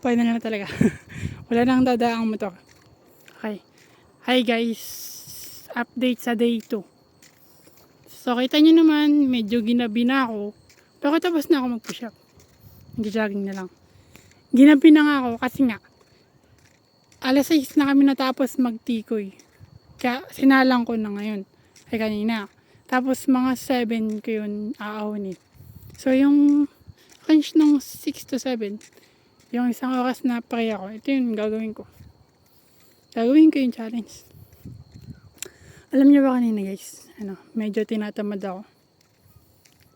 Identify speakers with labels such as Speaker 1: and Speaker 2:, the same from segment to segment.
Speaker 1: pwede na lang talaga. Wala nang dadaang motor. Okay. Hi guys, update sa day 2. So kita nyo naman, medyo ginabi na ako. Pero tapos na ako mag-push up. Nag-jogging na lang. Ginabi na nga ako kasi nga, alas 6 na kami natapos magtikoy. Kaya sinalang ko na ngayon. Ay kanina. Tapos mga 7 ko yun aawnin. So yung range ng 6 to 7, yung isang oras na pray ako, ito yung gagawin ko. Gagawin ko yung challenge. Alam niyo ba kanina guys, medyo tinatamad ako.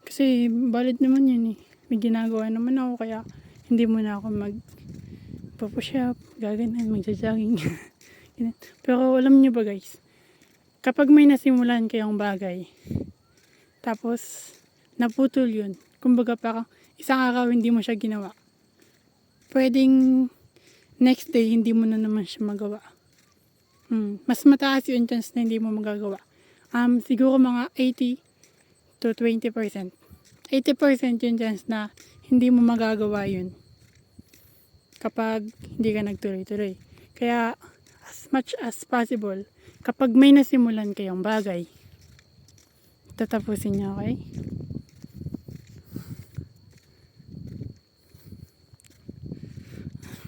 Speaker 1: Kasi valid naman yun eh. May ginagawa naman ako kaya hindi muna ako mag-push up, gaganan, magja-jogging. Pero alam niyo ba guys, kapag may nasimulan kayong bagay, tapos naputol yun, kumbaga parang isang araw hindi mo siya ginawa, pwedeng next day hindi mo na naman siya magawa. Mas mataas yung chance na hindi mo magagawa. Siguro mga 80 to 20%. 80% yung chance na hindi mo magagawa yun kapag hindi ka nagtuloy-tuloy. Kaya as much as possible, kapag may nasimulan kayong bagay, tatapusin niyo, okay?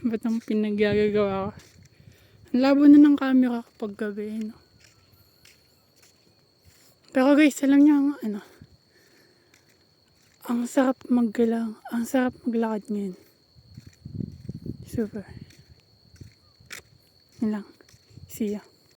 Speaker 1: Ba't ang pinaggagawa ko? Ang labo na ng camera kapag gabi, no? Pero guys, alam niyo ang sarap maggalang, ang sarap maglakad ngayon. Super. Yun lang. See ya.